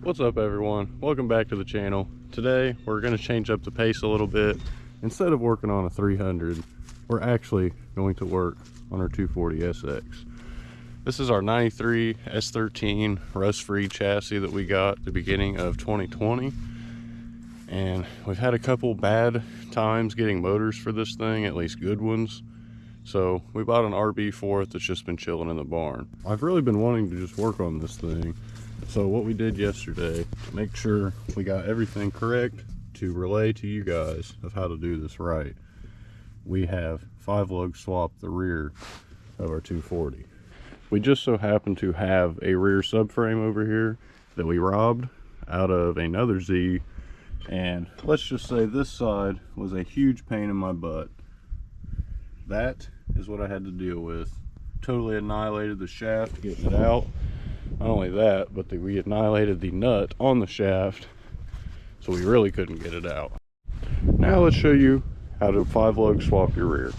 What's up everyone, welcome back to the channel. Today we're going to change up the pace a little bit. Instead of working on a 300, we're actually going to work on our 240 SX. This is our 93 S13 rust-free chassis that we got at the beginning of 2020, and we've had a couple bad times getting motors for this thing, at least good ones. So we bought an RB for it that's just been chilling in the barn. I've really been wanting to just work on this thing. So what we did yesterday to make sure we got everything correct to relay to you guys of how to do this right, we have 5-lug swapped the rear of our 240. We just so happen to have a rear subframe over here that we robbed out of another Z, and let's just say this side was a huge pain in my butt. That is what I had to deal with. Totally annihilated the shaft getting it out. Not only that, but we annihilated the nut on the shaft, so we really couldn't get it out. Now let's show you how to 5-lug swap your rear.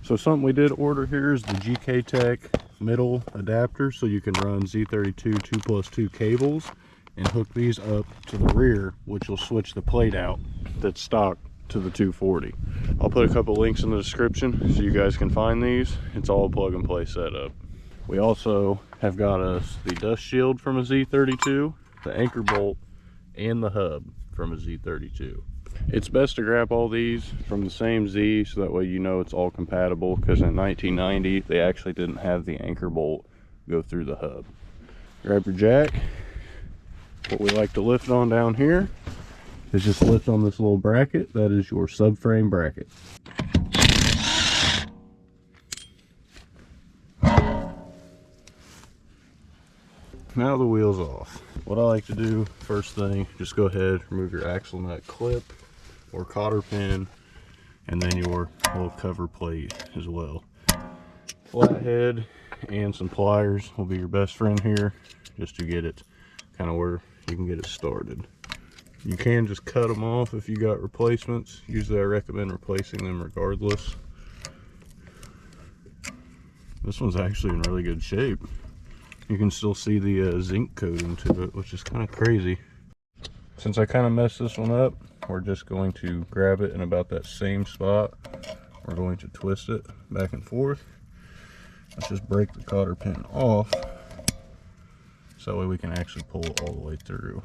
So something we did order here is the GK Tech middle adapter, so you can run Z32 2+2 cables and hook these up to the rear, which will switch the plate out that's stock to the 240. I'll put a couple links in the description so you guys can find these. It's all a plug and play setup. We also have got us the dust shield from a Z32, the anchor bolt, and the hub from a Z32. It's best to grab all these from the same Z so that way you know it's all compatible, because in 1990 they actually didn't have the anchor bolt go through the hub. Grab your jack. What we like to lift on down here is just lift on this little bracket. That is your subframe bracket. Now the wheel's off. What I like to do first thing, just go ahead, remove your axle nut clip or cotter pin, and then your little cover plate as well. Flathead and some pliers will be your best friend here, just to get it kind of where you can get it started. You can just cut them off if you got replacements. Usually I recommend replacing them regardless. This one's actually in really good shape. You can still see the zinc coating to it, which is kind of crazy. Since I kind of messed this one up, we're just going to grab it in about that same spot. We're going to twist it back and forth. Let's just break the cotter pin off, so that way we can actually pull it all the way through.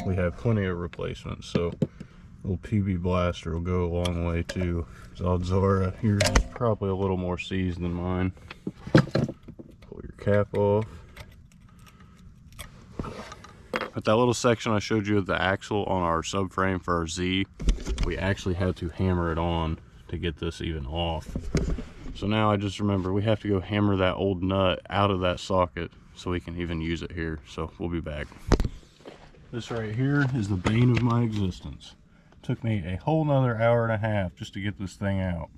We have plenty of replacements, so little PB blaster will go a long way too. Odds are yours is probably a little more seasoned than mine. Pull your cap off. But that little section I showed you of the axle on our subframe for our Z, we actually had to hammer it on to get this even off. So now I just remember we have to go hammer that old nut out of that socket so we can even use it here. So we'll be back. This right here is the bane of my existence. It took me a whole nother hour and a half just to get this thing out.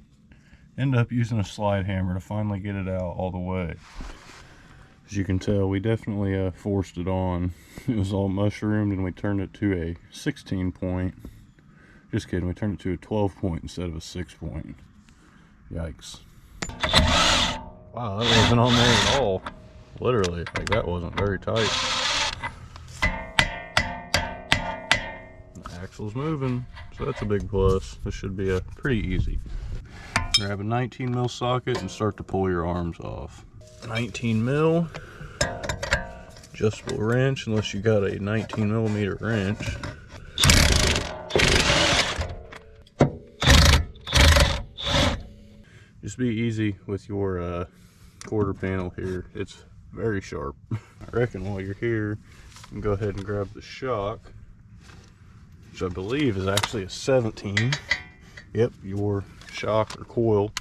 Ended up using a slide hammer to finally get it out all the way. As you can tell, we definitely forced it on. It was all mushroomed, and we turned it to a 16 point. Just kidding, we turned it to a 12 point instead of a 6 point. Yikes. Wow, that wasn't on there at all. Literally, like that wasn't very tight. The axle's moving, so that's a big plus. This should be pretty easy. Grab a 19 mil socket and start to pull your arms off. 19 mil, adjustable wrench, unless you got a 19 millimeter wrench. Just be easy with your quarter panel here. It's very sharp. I reckon while you're here, you can go ahead and grab the shock, which I believe is actually a 17. Yep, your shock or coil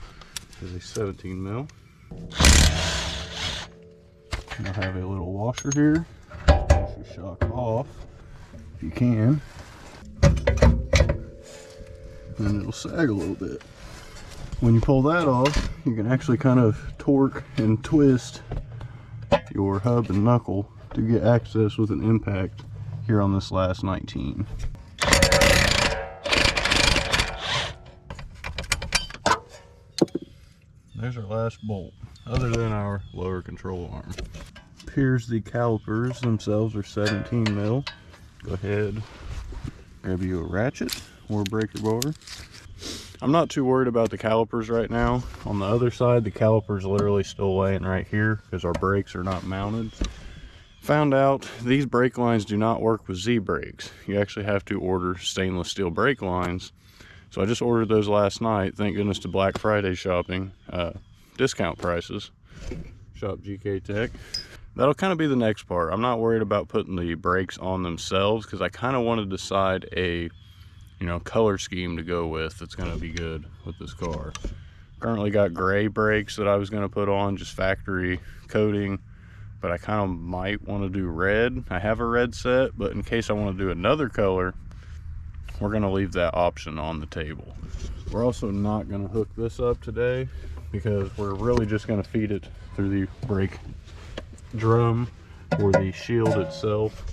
is a 17 mil. I have a little washer here. Wash your shock off if you can, and it'll sag a little bit. When you pull that off, you can actually kind of torque and twist your hub and knuckle to get access with an impact here on this last 19. There's our last bolt, other than our lower control arm. here's the calipers themselves are 17 mil. Go ahead, grab you a ratchet or a breaker bar. I'm not too worried about the calipers right now. On the other side, the calipers literally still laying right here because our brakes are not mounted. Found out these brake lines do not work with Z brakes. You actually have to order stainless steel brake lines. So I just ordered those last night. Thank goodness to Black Friday shopping, discount prices. Shop GK Tech. That'll kind of be the next part. I'm not worried about putting the brakes on themselves because I kind of want to decide a color scheme to go with that's going to be good with this car. Currently got gray brakes that I was going to put on, just factory coating, but I kind of might want to do red. I have a red set, but in case I want to do another color, we're going to leave that option on the table. We're also not going to hook this up today because we're really just going to feed it through the brake drum or the shield itself,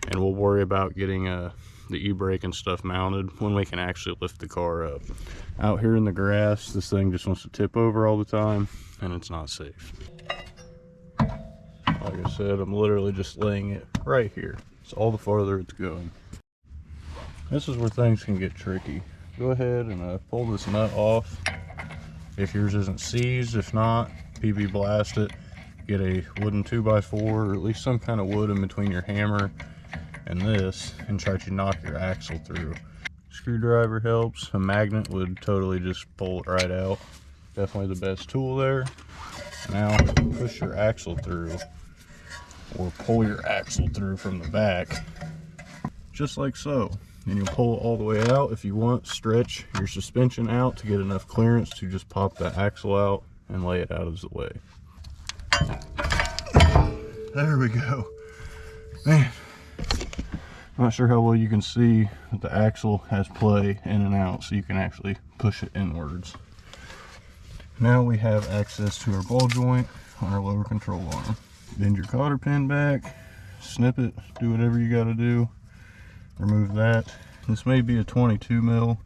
and we'll worry about getting the e-brake and stuff mounted when we can actually lift the car up. Out here in the grass, this thing just wants to tip over all the time, and it's not safe. Like I said, I'm literally just laying it right here. It's all the farther it's going. This is where things can get tricky. Go ahead and pull this nut off if yours isn't seized. If not, PB blast it. Get a wooden 2x4 or at least some kind of wood in between your hammer and this, and try to knock your axle through. Screwdriver helps. A magnet would totally just pull it right out. Definitely the best tool there. Now push your axle through, or pull your axle through from the back, just like so. And you'll pull it all the way out. If you want, stretch your suspension out to get enough clearance to just pop the axle out and lay it out of the way. There we go. Man, I'm not sure how well you can see that the axle has play in and out, so you can actually push it inwards. Now we have access to our ball joint on our lower control arm. Bend your cotter pin back, snip it, do whatever you got to do. Remove that. This may be a 22 mil,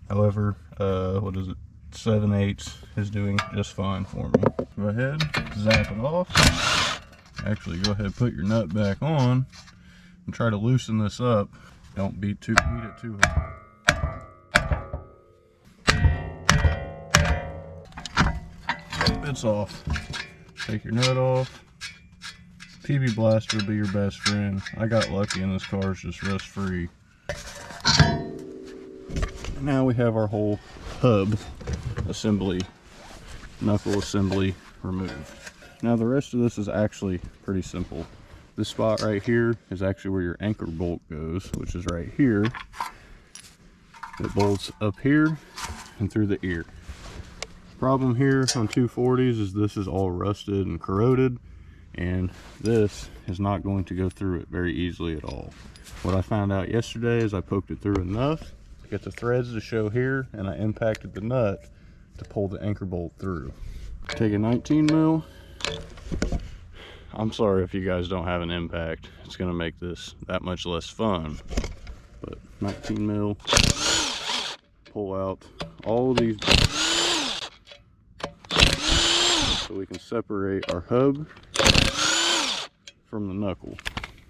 however, 7/8 is doing just fine for me. Go ahead, zap it off. Actually, go ahead, put your nut back on and try to loosen this up. Don't beat it too hard. It's off. Take your nut off. PB blaster will be your best friend. I got lucky and this car is just rust free. Now we have our whole hub assembly, knuckle assembly removed. Now the rest of this is actually pretty simple. This spot right here is actually where your anchor bolt goes, which is right here. It bolts up here and through the ear. Problem here on 240s is this is all rusted and corroded, and this is not going to go through it very easily at all. What I found out yesterday is I poked it through enough to get the threads to show here, and I impacted the nut to pull the anchor bolt through. Take a 19 mil. I'm sorry if you guys don't have an impact. It's going to make this that much less fun. But 19 mil. Pull out all of these so we can separate our hub from the knuckle.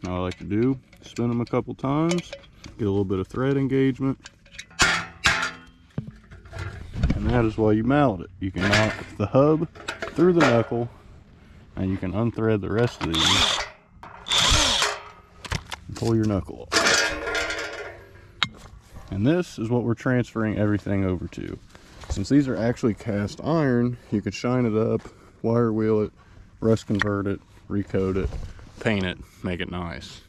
Now I like to do, spin them a couple times, get a little bit of thread engagement, and that is why you mount it. You can mount the hub through the knuckle, and you can unthread the rest of these and pull your knuckle off. And this is what we're transferring everything over to. Since these are actually cast iron, you could shine it up, wire wheel it, rust convert it, recoat it, paint it, make it nice.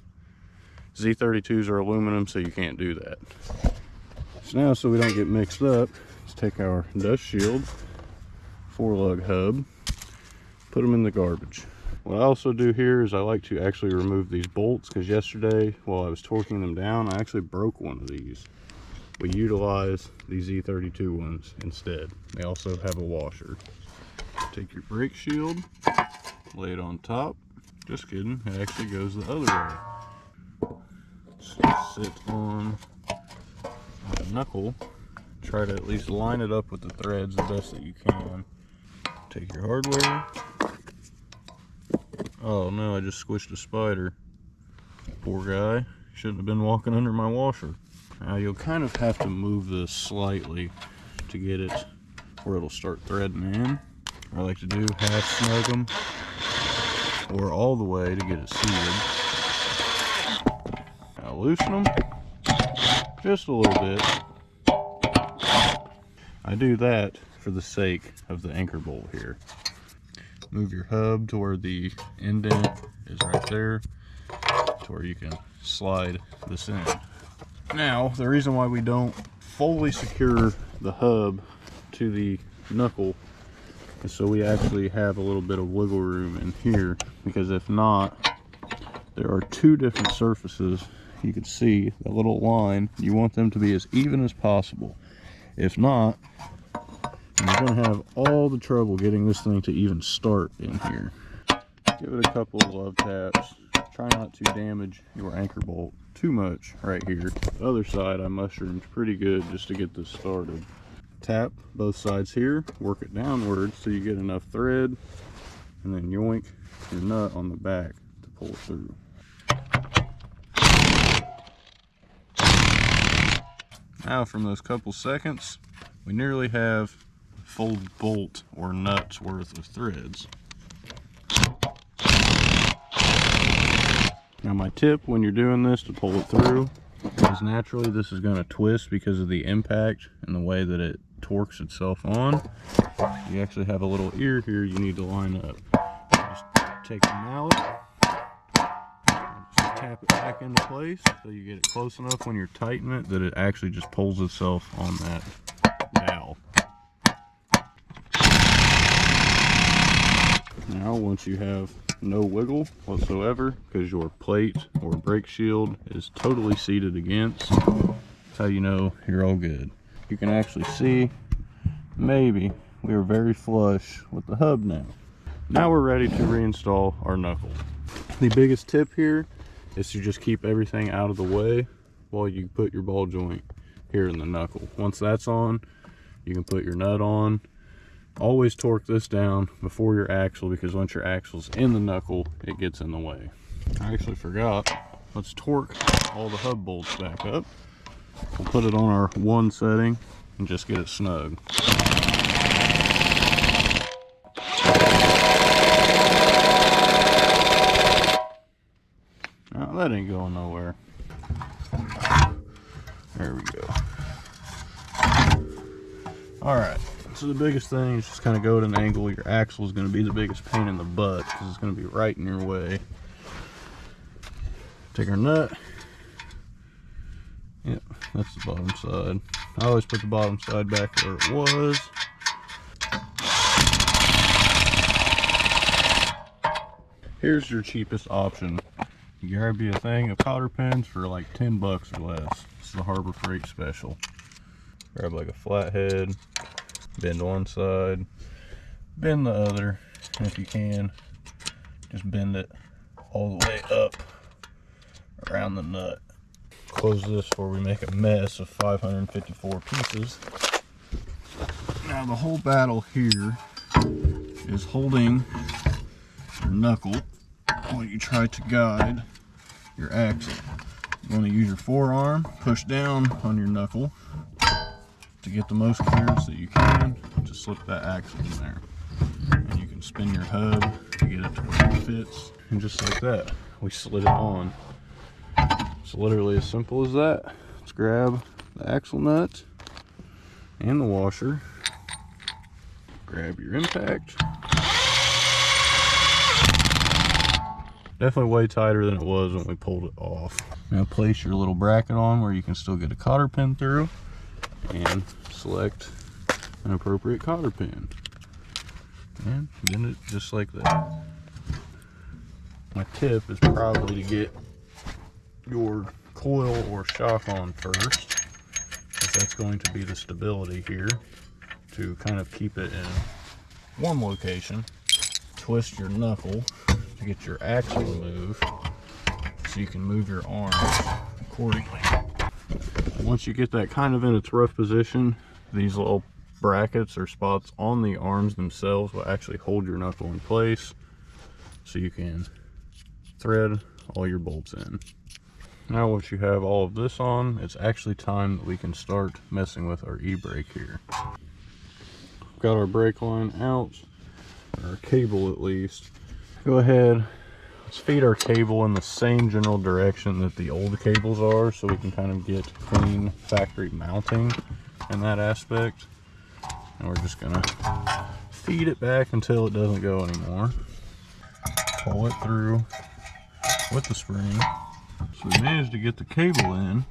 Z32s are aluminum, so you can't do that. So now, so we don't get mixed up, let's take our dust shield, 4-lug hub, put them in the garbage. What I also do here is I like to actually remove these bolts, because yesterday while I was torquing them down, I actually broke one of these. We utilize these Z32 ones instead. They also have a washer. Take your brake shield, lay it on top. Just kidding, it actually goes the other way. Sit on the knuckle. Try to at least line it up with the threads the best that you can. Take your hardware, Oh no, I just squished a spider. Poor guy. Shouldn't have been walking under my washer. Now you'll kind of have to move this slightly to get it where it'll start threading in. I like to do half snug them or all the way to get it seated. Now loosen them just a little bit. I do that for the sake of the anchor bolt here. Move your hub to where the indent is right there, to where you can slide this in. Now, the reason why we don't fully secure the hub to the knuckle is so we actually have a little bit of wiggle room in here, because if not, there are two different surfaces. You can see the little line. You want them to be as even as possible. If not, you're going to have all the trouble getting this thing to even start in here. Give it a couple of love taps. Try not to damage your anchor bolt too much right here. The other side I mushroomed pretty good just to get this started. Tap both sides here, work it downwards so you get enough thread, and then yoink your nut on the back to pull it through. Now from those couple seconds, we nearly have a full bolt or nut's worth of threads. Now my tip when you're doing this to pull it through is naturally this is going to twist because of the impact and the way that it torques itself on. You actually have a little ear here you need to line up. Just take the mallet, just tap it back into place so you get it close enough when you're tightening it that it actually just pulls itself on that dowel. Now once you have no wiggle whatsoever because your plate or brake shield is totally seated against, that's how you know you're all good. You can actually see maybe we are very flush with the hub now. Now we're ready to reinstall our knuckle. The biggest tip here is to just keep everything out of the way while you put your ball joint here in the knuckle. Once that's on, you can put your nut on. Always torque this down before your axle, because once your axle's in the knuckle, it gets in the way. I actually forgot. Let's torque all the hub bolts back up. We'll put it on our 1 setting and just get it snug. Now that ain't going nowhere. There we go. Alright. So the biggest thing is just kind of go at an angle. Your axle is going to be the biggest pain in the butt because it's going to be right in your way. Take our nut. Yep, that's the bottom side. I always put the bottom side back where it was. Here's your cheapest option. You grab you a thing of cotter pins for like 10 bucks or less. It's the Harbor Freight special. Grab like a flathead. Bend one side, bend the other, and if you can, just bend it all the way up around the nut. Close this before we make a mess of 554 pieces. Now the whole battle here is holding your knuckle while you try to guide your axle. You want to use your forearm, push down on your knuckle to get the most clearance that you can to slip that axle in there. And you can spin your hub to get it to where it fits. And just like that, we slid it on. It's literally as simple as that. Let's grab the axle nut and the washer. Grab your impact. Definitely way tighter than it was when we pulled it off. Now place your little bracket on where you can still get a cotter pin through, and select an appropriate cotter pin and bend it just like that. My tip is probably to get your coil or shock on first, because that's going to be the stability here to kind of keep it in one location. Twist your knuckle to get your axle to move so you can move your arms accordingly. Once you get that kind of in its rough position, these little brackets or spots on the arms themselves will actually hold your knuckle in place. so you can thread all your bolts in. Now once you have all of this on, it's actually time that we can start messing with our e-brake here. Got our brake line out, or our cable at least. Go ahead, let's feed our cable in the same general direction that the old cables are, so we can kind of get clean factory mounting in that aspect. And we're just gonna feed it back until it doesn't go anymore. Pull it through with the spring. So we managed to get the cable in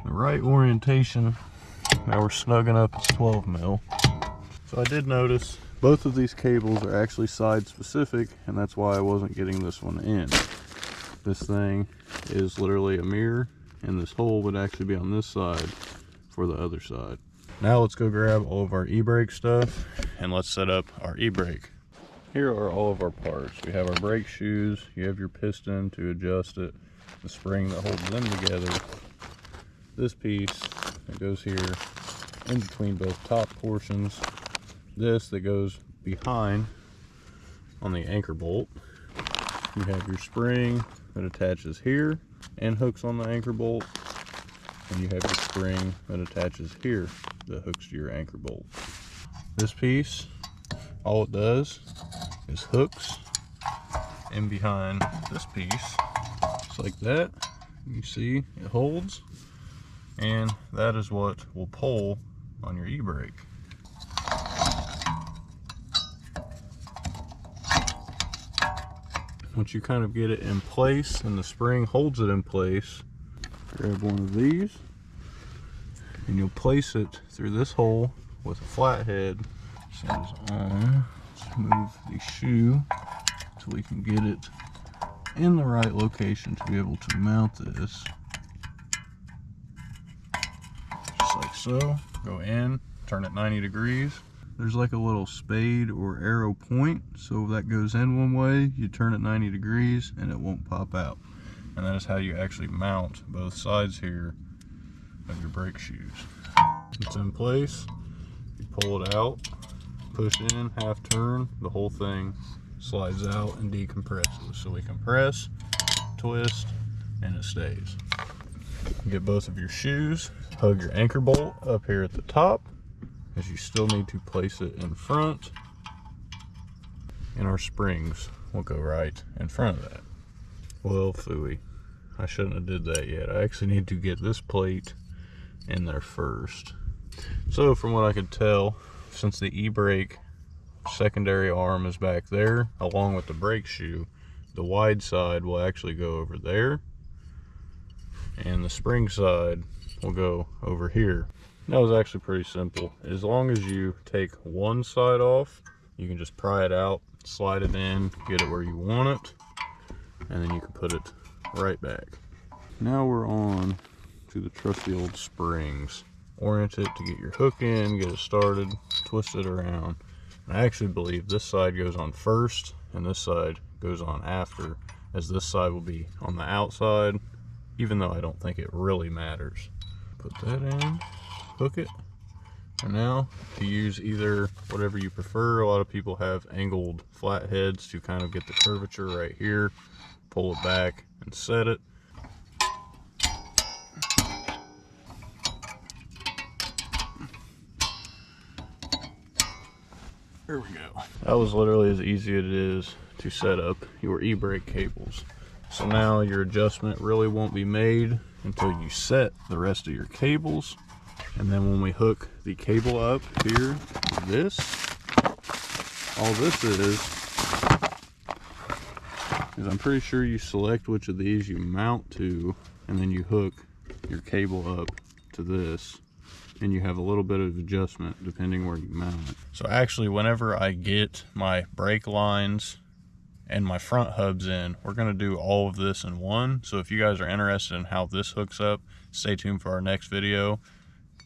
the right orientation. Now we're snugging up its 12 mil. So I did notice both of these cables are actually side specific, and that's why I wasn't getting this one in. This thing is literally a mirror, and this hole would actually be on this side for the other side. Now let's go grab all of our e-brake stuff and let's set up our e-brake. Here are all of our parts. We have our brake shoes, you have your piston to adjust it, the spring that holds them together, this piece that goes here in between both top portions, this that goes behind on the anchor bolt. You have your spring that attaches here and hooks on the anchor bolt, and you have your spring that attaches here that hooks to your anchor bolt. This piece, all it does is hooks in behind this piece, just like that. You see it holds, and that is what will pull on your e-brake. Once you kind of get it in place and the spring holds it in place, grab one of these and you'll place it through this hole with a flathead. Set it on. Let's move the shoe so we can get it in the right location to be able to mount this. Just like so. Go in, turn it 90 degrees. There's like a little spade or arrow point, so if that goes in one way, you turn it 90 degrees and it won't pop out. And that is how you actually mount both sides here of your brake shoes. It's in place, you pull it out, push in, half turn, the whole thing slides out and decompresses. So we compress, twist, and it stays. Get both of your shoes, hug your anchor bolt up here at the top, as you still need to place it in front, and our springs will go right in front of that. Well, phooey, I shouldn't have did that yet. I actually need to get this plate in there first. So from what I could tell, since the e-brake secondary arm is back there along with the brake shoe, the wide side will actually go over there and the spring side will go over here. That was actually pretty simple. As long as you take one side off, you can just pry it out, slide it in, get it where you want it, and then you can put it right back. Now we're on to the trusty old springs. Orient it to get your hook in, get it started, twist it around. And I actually believe this side goes on first and this side goes on after, as this side will be on the outside, even though I don't think it really matters. Put that in, hook it, and now to use either whatever you prefer. A lot of people have angled flat heads to kind of get the curvature right here, pull it back and set it. There we go. That was literally as easy as it is to set up your e-brake cables. So now your adjustment really won't be made until you set the rest of your cables. And then when we hook the cable up here, this, all this is I'm pretty sure you select which of these you mount to, and then you hook your cable up to this, and you have a little bit of adjustment depending where you mount it. So actually, whenever I get my brake lines and my front hubs in, we're going to do all of this in one. So if you guys are interested in how this hooks up, stay tuned for our next video.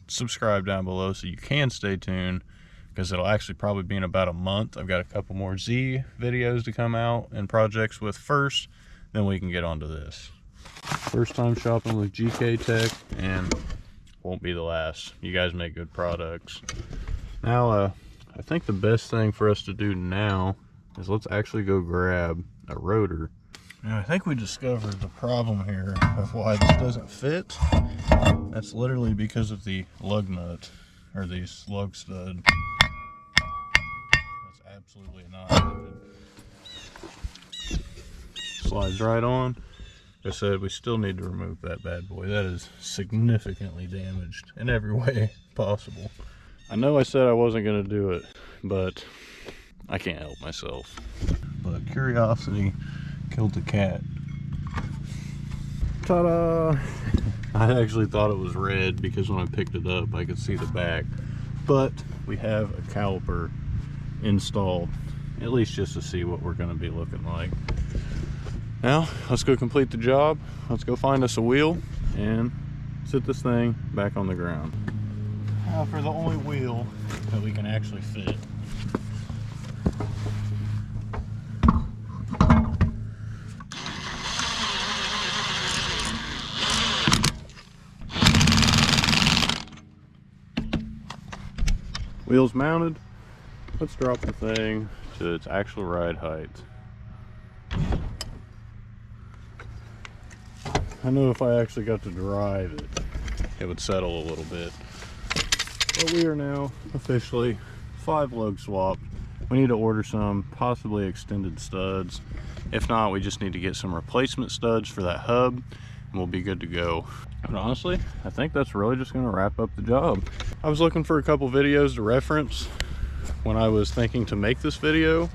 Subscribe down below so you can stay tuned, because it'll actually probably be in about a month. I've got a couple more Z videos to come out and projects with first, then we can get onto this. First time shopping with GK Tech, and won't be the last. You guys make good products. Now I think the best thing for us to do now is let's actually go grab a rotor. Now I think we discovered the problem here of why this doesn't fit. That's literally because of the lug nut, or the slug stud. That's absolutely not fitted. Slides right on. Like I said, we still need to remove that bad boy. That is significantly damaged in every way possible. I know I said I wasn't going to do it, but I can't help myself. But curiosity killed the cat. Ta-da! I actually thought it was red because when I picked it up I could see the back. But we have a caliper installed, at least just to see what we're going to be looking like. Now, let's go complete the job. Let's go find us a wheel and sit this thing back on the ground. Now for the only wheel that we can actually fit. Wheels mounted. Let's drop the thing to its actual ride height. I know if I actually got to drive it, it would settle a little bit. But we are now officially 5 lug swapped. We need to order some possibly extended studs. If not, we just need to get some replacement studs for that hub and we'll be good to go. But honestly, I think that's really just gonna wrap up the job. I was looking for a couple videos to reference when I was thinking to make this video,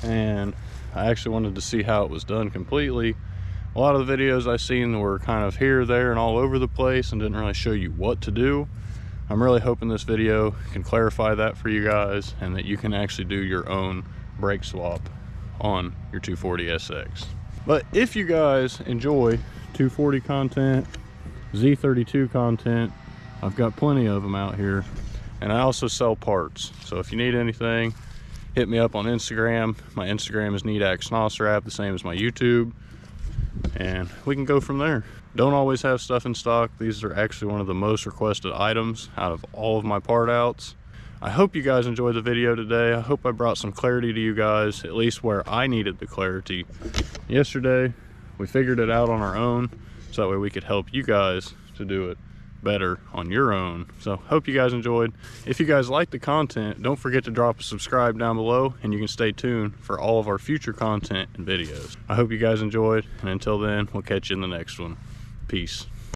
and I actually wanted to see how it was done completely. A lot of the videos I seen were kind of here, there, and all over the place and didn't really show you what to do. I'm really hoping this video can clarify that for you guys and that you can actually do your own brake swap on your 240 SX. But if you guys enjoy 240 content, Z32 content, I've got plenty of them out here, and I also sell parts. So if you need anything, hit me up on Instagram. My Instagram is needaxnosrap, the same as my YouTube, and we can go from there. Don't always have stuff in stock. These are actually one of the most requested items out of all of my part outs. I hope you guys enjoyed the video today. I hope I brought some clarity to you guys, at least where I needed the clarity. Yesterday, we figured it out on our own, so that way we could help you guys to do it better on your own. So hope you guys enjoyed. If you guys like the content, don't forget to drop a subscribe down below and you can stay tuned for all of our future content and videos. I hope you guys enjoyed, and until then, we'll catch you in the next one. Peace.